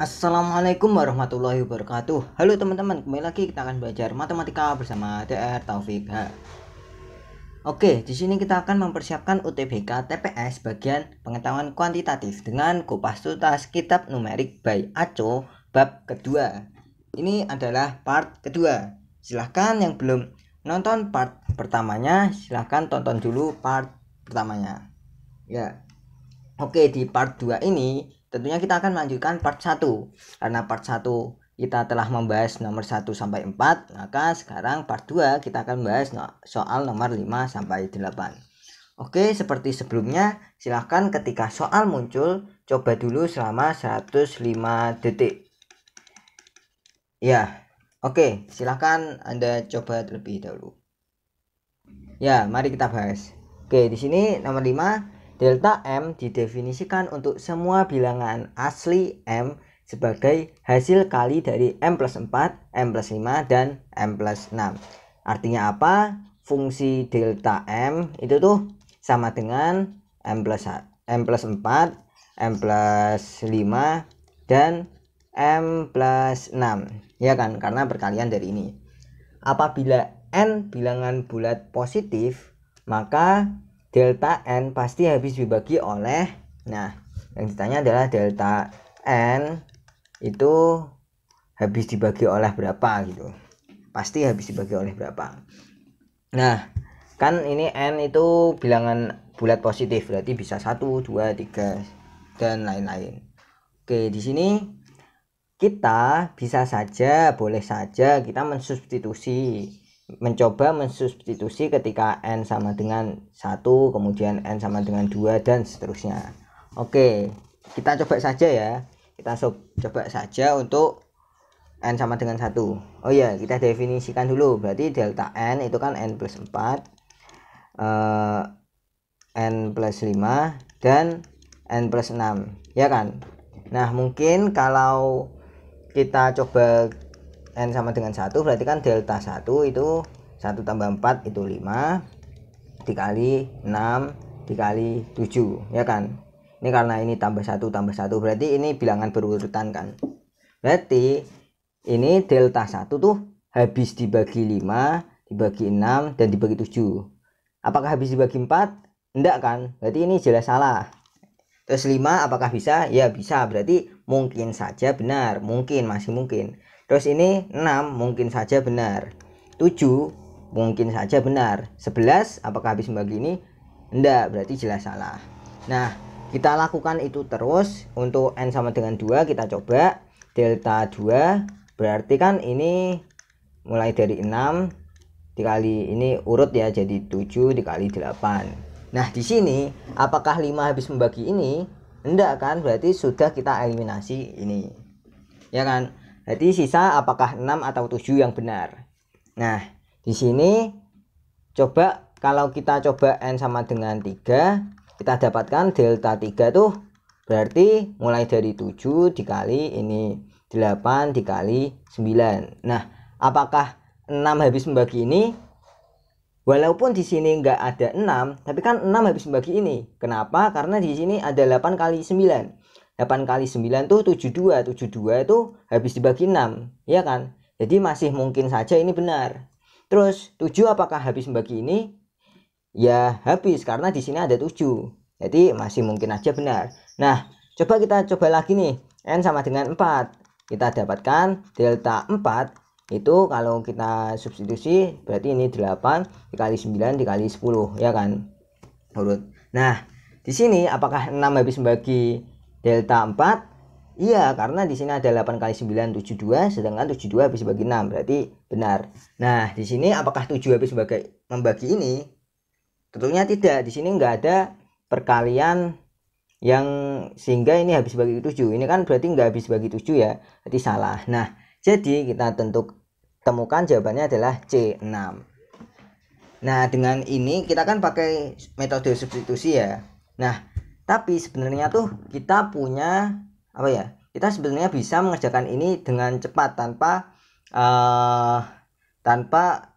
Assalamualaikum warahmatullahi wabarakatuh. Halo teman-teman, kembali lagi kita akan belajar matematika bersama DR Taufik H. Oke, di sini kita akan mempersiapkan UTBK TPS bagian pengetahuan kuantitatif dengan kupas tuntas kitab numerik by Aco bab kedua. Ini adalah part kedua. Silahkan yang belum nonton part pertamanya, silahkan tonton dulu part pertamanya. Ya. Oke, di part 2 ini tentunya kita akan melanjutkan part 1. Karena part 1 kita telah membahas nomor 1 sampai 4, maka sekarang part 2 kita akan membahas soal nomor 5 sampai 8. Oke, seperti sebelumnya, silahkan ketika soal muncul, coba dulu selama 105 detik. Ya, oke, silahkan Anda coba terlebih dahulu. Ya, mari kita bahas. Oke, di sini nomor 5. Delta M didefinisikan untuk semua bilangan asli M sebagai hasil kali dari M plus 4, M plus 5, dan M plus 6. Artinya apa? Fungsi delta M itu tuh sama dengan M plus 4, M plus 5, dan M plus 6. Ya kan? Karena perkalian dari ini. Apabila N bilangan bulat positif, maka delta N pasti habis dibagi oleh, nah yang ditanya adalah delta N itu habis dibagi oleh berapa gitu, pasti habis dibagi oleh berapa. Nah kan ini N itu bilangan bulat positif, berarti bisa 1, 2, 3 dan lain-lain. Oke, di sini kita bisa saja, boleh saja kita mencoba mensubstitusi ketika N sama dengan 1, kemudian N sama dengan 2, dan seterusnya. Oke, kita coba saja ya. Kita coba saja untuk N sama dengan 1. Oh iya, kita definisikan dulu. Berarti delta N itu kan N plus 4, N plus 5, dan N plus 6. Ya kan? Nah, mungkin kalau kita coba N sama dengan 1, berarti kan delta 1 itu 1 tambah 4 itu 5 dikali 6 dikali 7, ya kan. Ini karena ini tambah 1 tambah 1, berarti ini bilangan berurutan kan. Berarti ini delta 1 tuh habis dibagi 5, dibagi 6, dan dibagi 7. Apakah habis dibagi 4? Enggak kan, berarti ini jelas salah. Terus 5 apakah bisa? Ya bisa, berarti mungkin saja benar, mungkin, masih mungkin. Terus ini 6 mungkin saja benar, 7 mungkin saja benar, 11 apakah habis membagi ini? Enggak, berarti jelas salah. Nah, kita lakukan itu terus. Untuk N sama dengan 2 kita coba delta 2, berarti kan ini mulai dari 6 dikali ini urut ya, jadi 7 dikali 8. Nah, di sini apakah 5 habis membagi ini? Enggak kan, berarti sudah kita eliminasi ini. Ya kan? Jadi sisa apakah 6 atau 7 yang benar. Nah, di sini coba kalau kita coba N sama dengan 3, kita dapatkan delta 3 tuh berarti mulai dari 7 dikali ini 8 dikali 9. Nah, apakah 6 habis membagi ini? Walaupun di sini nggak ada 6, tapi kan 6 habis membagi ini. Kenapa? Karena di sini ada 8 kali 9. 8 kali 9 tuh 72. 72 itu habis dibagi 6, ya kan? Jadi masih mungkin saja ini benar. Terus 7 apakah habis membagi ini? Ya habis, karena di sini ada 7. Jadi masih mungkin aja benar. Nah, kita coba lagi nih. N sama dengan 4. Kita dapatkan delta 4 itu kalau kita substitusi berarti ini 8 dikali 9 dikali 10, ya kan? Urut. Nah, di sini apakah 6 habis membagi delta 4? Iya, karena di sini ada 8 kali 9 72, sedangkan 72 habis bagi 6, berarti benar. Nah, di sini apakah 7 habis membagi ini? Tentunya tidak. Di sini nggak ada perkalian yang sehingga ini habis bagi 7. Ini kan berarti nggak habis bagi 7 ya, berarti salah. Nah, jadi kita temukan jawabannya adalah C6. Nah, dengan ini kita kan pakai metode substitusi ya. Nah, tapi sebenarnya tuh kita punya apa ya? Kita sebenarnya bisa mengerjakan ini dengan cepat tanpa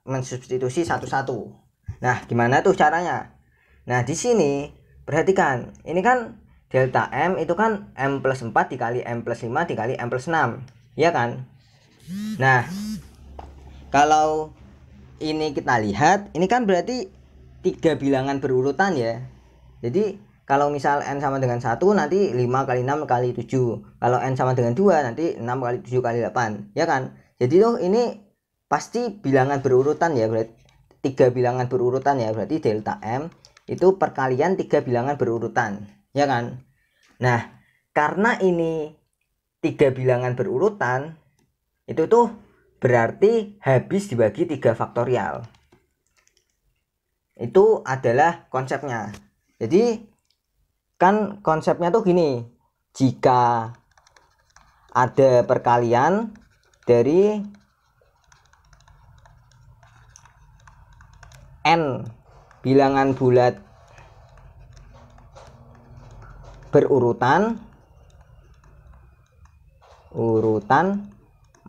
mensubstitusi satu-satu. Nah, gimana tuh caranya? Nah, di sini perhatikan, ini kan delta M itu kan M plus 4 dikali M plus 5 dikali M plus 6, ya kan? Nah, kalau ini kita lihat, ini kan berarti 3 bilangan berurutan ya. Jadi kalau misal N sama dengan 1 nanti 5 kali 6 kali 7. Kalau N sama dengan 2 nanti 6 kali 7 kali 8, ya kan? Jadi tuh ini pasti bilangan berurutan ya, berarti 3 bilangan berurutan ya, berarti delta M itu perkalian 3 bilangan berurutan, ya kan? Nah, karena ini 3 bilangan berurutan, itu tuh berarti habis dibagi 3 faktorial. Itu adalah konsepnya. Jadi kan konsepnya tuh gini, jika ada perkalian dari N bilangan bulat berurutan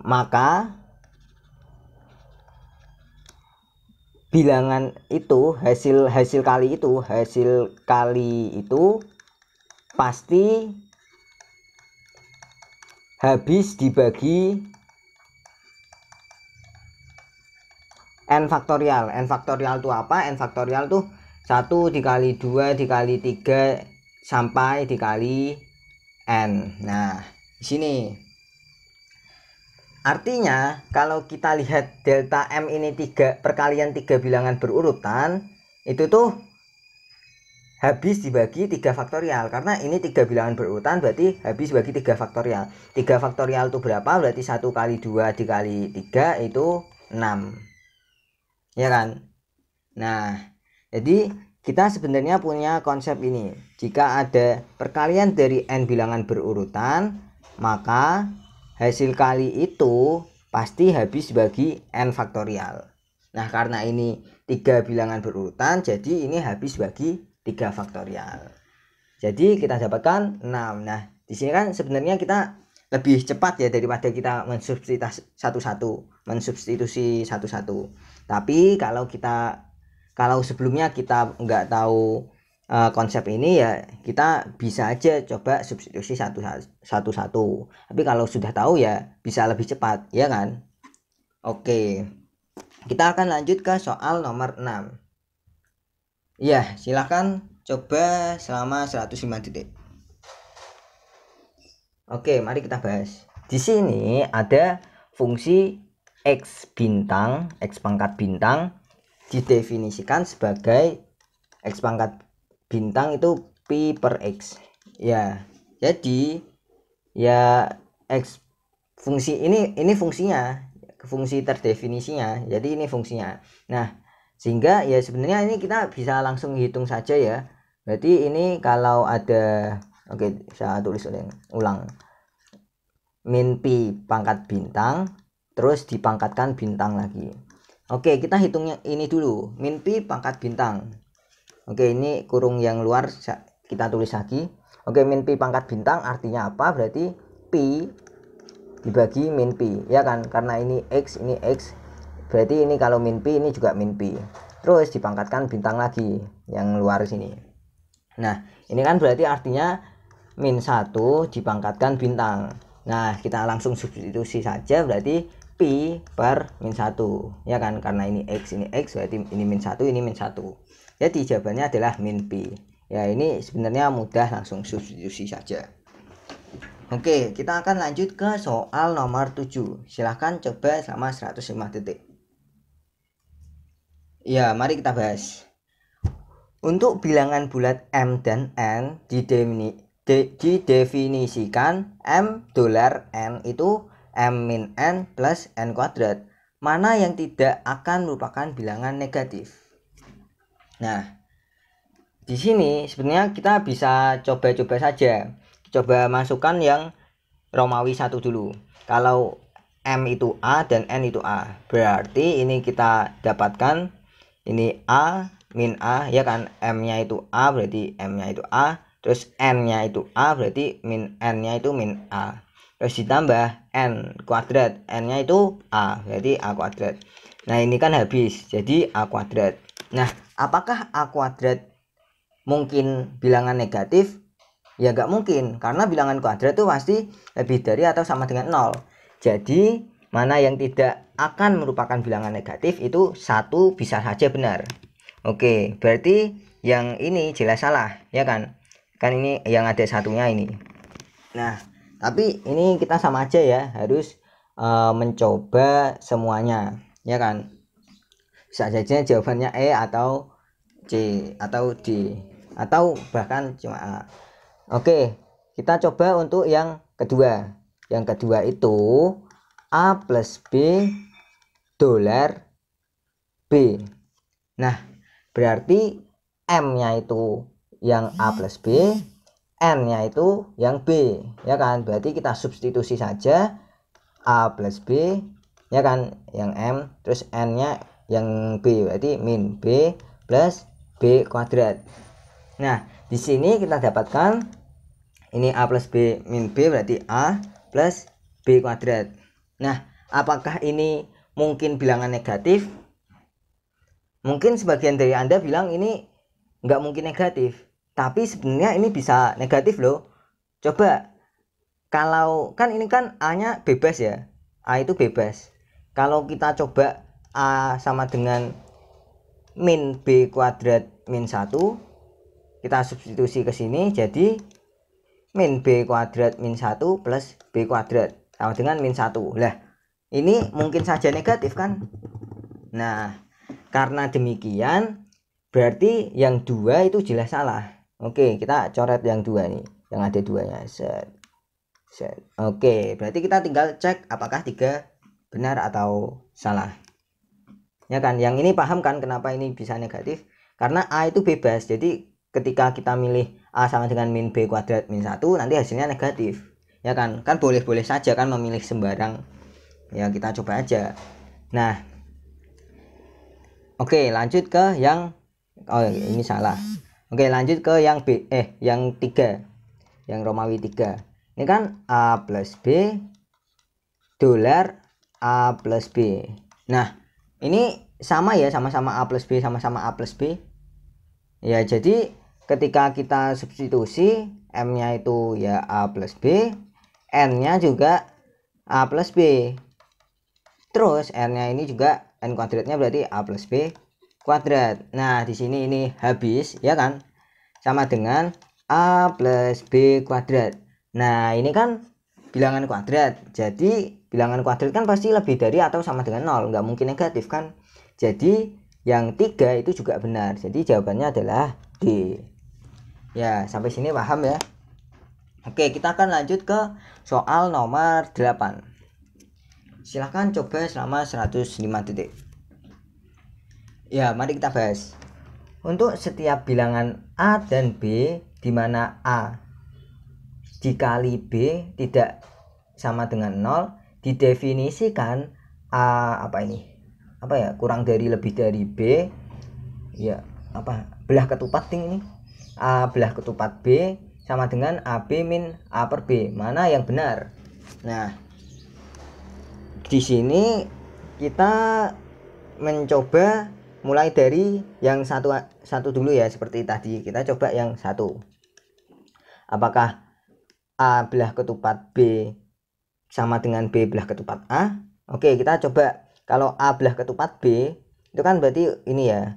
maka bilangan itu hasil kali itu pasti habis dibagi N faktorial. N faktorial itu apa? N faktorial tuh 1 dikali 2 dikali 3 sampai dikali N. Nah, di sini artinya kalau kita lihat delta M ini perkalian 3 bilangan berurutan, itu tuh habis dibagi 3 faktorial. Karena ini 3 bilangan berurutan berarti habis bagi 3 faktorial. 3 faktorial itu berapa? Berarti 1 kali 2 dikali 3 itu 6, ya kan? Nah, jadi kita sebenarnya punya konsep ini. Jika ada perkalian dari N bilangan berurutan, maka hasil kali itu pasti habis bagi N faktorial. Nah, karena ini 3 bilangan berurutan, jadi ini habis bagi 3 faktorial. Jadi kita dapatkan 6. Nah, di sini kan sebenarnya kita lebih cepat ya daripada kita mensubstitusi satu-satu. Tapi kalau sebelumnya kita nggak tahu konsep ini ya, kita bisa aja coba substitusi satu-satu. Tapi kalau sudah tahu ya bisa lebih cepat, ya kan? Oke, kita akan lanjut ke soal nomor 6. Ya, silahkan coba selama 105 detik. Oke, mari kita bahas. Di sini ada fungsi X pangkat bintang didefinisikan sebagai X pangkat bintang itu pi per X. Ya, jadi ya X fungsi ini fungsinya, fungsi terdefinisinya. Jadi ini fungsinya. Nah, sehingga ya sebenarnya ini kita bisa langsung hitung saja ya. Berarti ini kalau ada, oke, saya tulis ulang. Min pi pangkat bintang terus dipangkatkan bintang lagi. Oke, kita hitungnya ini dulu. Min pi pangkat bintang. Oke, ini kurung yang luar kita tulis lagi. Oke, min pi pangkat bintang artinya apa? Berarti pi dibagi min pi, ya kan? Karena ini X, berarti ini kalau min pi, ini juga min pi. Terus dipangkatkan bintang lagi yang luar sini. Nah, ini kan berarti artinya min 1 dipangkatkan bintang. Nah, kita langsung substitusi saja, berarti pi per min 1, ya kan? Karena ini X, berarti ini min 1, ini min 1. Jadi jawabannya adalah min pi. Ya, ini sebenarnya mudah, langsung substitusi saja. Oke, kita akan lanjut ke soal nomor 7. Silahkan coba selama 105 detik. Ya, mari kita bahas. Untuk bilangan bulat M dan N didefinisikan M dolar N itu M min N plus N kuadrat. Mana yang tidak akan merupakan bilangan negatif? Nah, di sini sebenarnya kita bisa coba-coba saja. Coba masukkan yang Romawi 1 dulu. Kalau M itu A dan N itu A, berarti ini kita dapatkan ini A min A, ya kan? M-nya itu A, berarti M-nya itu A. Terus N-nya itu A, berarti min N-nya itu min A. Terus ditambah N kuadrat, N-nya itu A, berarti A kuadrat. Nah, ini kan habis, jadi A kuadrat. Nah, apakah A kuadrat mungkin bilangan negatif? Ya nggak mungkin, karena bilangan kuadrat itu pasti lebih dari atau sama dengan 0. Jadi mana yang tidak akan merupakan bilangan negatif itu 1 bisa saja benar. Oke, berarti yang ini jelas salah, ya kan? Kan ini yang ada satunya ini. Nah, tapi ini kita sama aja ya, harus mencoba semuanya, ya kan? Bisa saja jawabannya E atau C atau D atau bahkan cuma A. Oke, kita coba untuk yang kedua. Yang kedua itu A plus B dolar B. Nah, berarti M-nya itu yang A plus B, N-nya itu yang B, ya kan? Berarti kita substitusi saja A plus B, ya kan? Yang M, terus N-nya yang B, berarti min B plus B kuadrat. Nah, di sini kita dapatkan ini A plus B min B berarti A plus B kuadrat. Nah, apakah ini mungkin bilangan negatif? Mungkin sebagian dari Anda bilang ini nggak mungkin negatif, tapi sebenarnya ini bisa negatif loh. Coba, kalau kan ini kan A-nya bebas ya, A itu bebas. Kalau kita coba A sama dengan min B kuadrat min 1, kita substitusi ke sini jadi min B kuadrat min 1 plus B kuadrat sama dengan min 1. Lah, ini mungkin saja negatif kan? Nah, karena demikian berarti yang 2 itu jelas salah. Oke, kita coret yang 2 nih, yang ada 2-nya. Set. Oke, berarti kita tinggal cek apakah 3 benar atau salah. Ya kan, yang ini paham kan kenapa ini bisa negatif? Karena A itu bebas, jadi ketika kita milih A sama dengan min B kuadrat min 1, nanti hasilnya negatif, ya kan? Kan boleh-boleh saja kan memilih sembarang, ya kita coba aja. Nah, oke, lanjut ke yang ini salah. Oke, lanjut ke yang yang 3, yang Romawi 3. Ini kan A plus B dolar A plus B. Nah, ini sama ya, sama-sama A plus B, sama-sama A plus B. Ya, jadi ketika kita substitusi, M-nya itu ya A plus B, N-nya juga A plus B. Terus N-nya ini juga N kuadratnya berarti A plus B kuadrat. Nah, di sini ini habis, ya kan? Sama dengan A plus B kuadrat. Nah, ini kan bilangan kuadrat. Jadi, bilangan kuadrat kan pasti lebih dari atau sama dengan 0. Nggak mungkin negatif kan? Jadi, yang 3 itu juga benar. Jadi, jawabannya adalah D. Ya, sampai sini paham ya? Oke, kita akan lanjut ke soal nomor 8. Silahkan coba selama 105 detik. Ya, mari kita bahas. Untuk setiap bilangan A dan B, di mana A dikali B tidak sama dengan 0, didefinisikan A kurang dari lebih dari B, ya belah ketupat ini, A belah ketupat B sama dengan AB min A per B. Mana yang benar? Nah, di sini kita mencoba mulai dari yang satu dulu ya, seperti tadi kita coba yang 1. Apakah A belah ketupat B sama dengan B belah ketupat A? Oke, kita coba. Kalau A belah ketupat B itu kan berarti ini ya,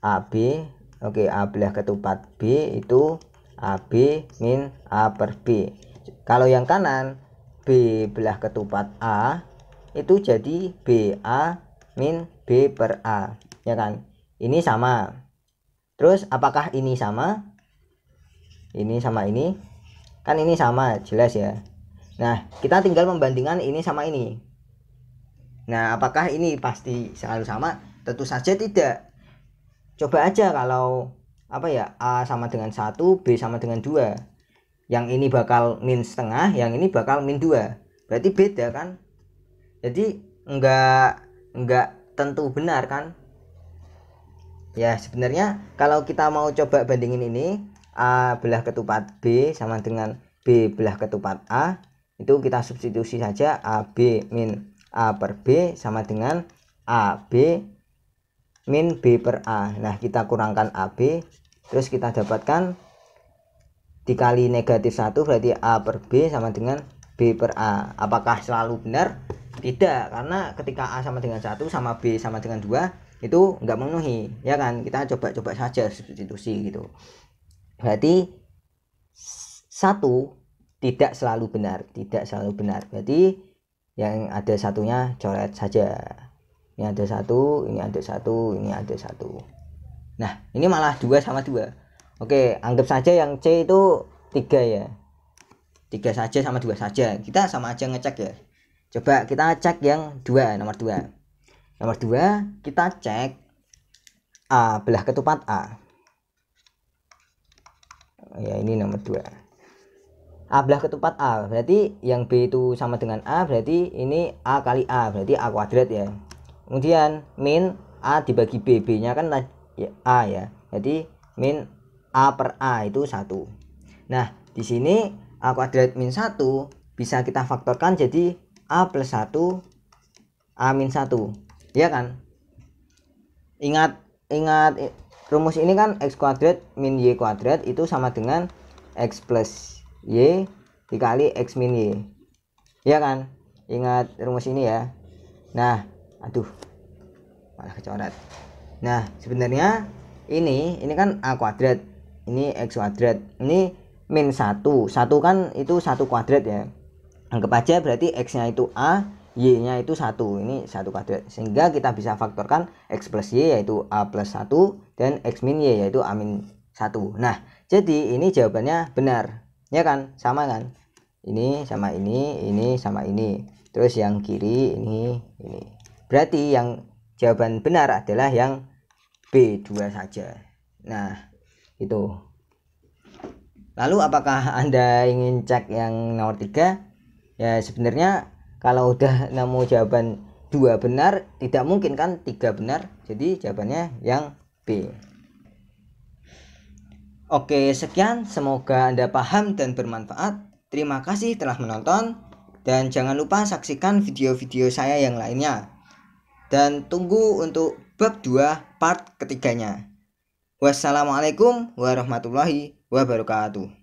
AB. Oke, A belah ketupat B itu AB min A per B. Kalau yang kanan B belah ketupat A itu jadi BA min B per A, ya kan? Ini sama. Terus apakah ini sama? Ini sama ini? Kan ini sama, jelas ya. Nah, kita tinggal membandingkan ini sama ini. Nah, apakah ini pasti selalu sama? Tentu saja tidak. Coba aja kalau A sama dengan 1, B sama dengan 2. Yang ini bakal min setengah, yang ini bakal min 2. Berarti beda kan? Jadi enggak tentu benar kan? Ya, sebenarnya kalau kita mau coba bandingin ini, A belah ketupat B sama dengan B belah ketupat A, itu kita substitusi saja AB min A per B sama dengan AB min B per A. Nah, kita kurangkan AB, terus kita dapatkan dikali negatif 1 berarti A per B sama dengan B per A. Apakah selalu benar? Tidak, karena ketika A sama dengan 1 sama B sama dengan 2 itu nggak memenuhi, ya kan? Kita coba-coba saja substitusi gitu. Berarti 1 tidak selalu benar, berarti yang ada satunya coret saja. Ini ada 1, ini ada 1, ini ada 1. Nah, ini malah 2 sama 2. Oke, anggap saja yang C itu 3 ya. 3 saja sama 2 saja. Kita sama aja ngecek ya. Coba kita cek yang 2, nomor 2. Nomor 2 kita cek A belah ketupat A. Ya, ini nomor 2. A belah ketupat A, berarti yang B itu sama dengan A, berarti ini A kali A, berarti A kuadrat ya. Kemudian min A dibagi B, B nya kan ya, A ya, jadi min A per A itu 1. Nah, di sini A kuadrat min 1 bisa kita faktorkan jadi A plus 1 A min 1, ya kan? Ingat rumus ini kan X kuadrat min Y kuadrat itu sama dengan X plus Y dikali X min Y, ya kan? Ingat rumus ini ya. Nah, aduh, malah kecoret. Nah, sebenarnya ini kan A kuadrat, ini X kuadrat, ini min 1 kan itu 1 kuadrat ya. Anggap aja berarti X nya itu A, Y nya itu 1, ini 1 kuadrat, sehingga kita bisa faktorkan X plus Y yaitu A plus 1 dan X min Y yaitu A min 1. Nah, jadi ini jawabannya benar, ya kan? Sama kan? Ini sama ini sama ini, terus yang kiri ini. Berarti yang jawaban benar adalah yang B2 saja. Nah, itu. Lalu apakah Anda ingin cek yang nomor 3? Ya, sebenarnya kalau udah nemu jawaban 2 benar, tidak mungkin kan 3 benar. Jadi jawabannya yang B. Oke, sekian, semoga Anda paham dan bermanfaat. Terima kasih telah menonton, dan jangan lupa saksikan video-video saya yang lainnya. Dan tunggu untuk bab 2 part ketiganya. Wassalamualaikum warahmatullahi wabarakatuh.